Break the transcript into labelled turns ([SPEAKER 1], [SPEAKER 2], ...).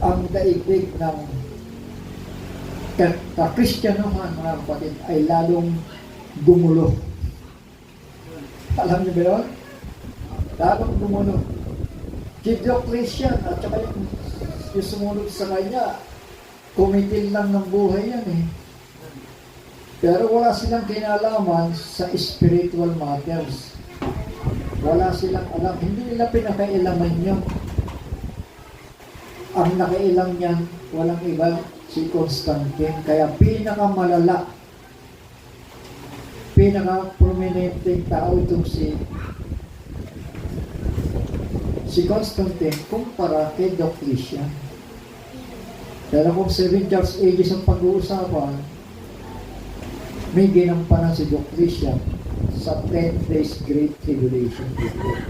[SPEAKER 1] ang daigdig ng kakristyanuhan, mga kapatid, ay lalong gumulo. Alam niyo ba yun? Lalong gumulo. Si Diocletian at saka yung sumunod sa kanya, kumitil lang ng buhay yan eh. Pero wala silang kinalaman sa spiritual matters. Wala silang alam. Hindi nila pinakailaman yun. Ang nakailang niyan, walang iba, si Constantine. Kaya pinakamalala, pinaka-prominenteng tao itong si Constantine kumpara kay Diocletian. Pero kung 7 Church Ages ang pag-uusapan, may ginampanan si Diocletian sa 10 days Great Tribulation period.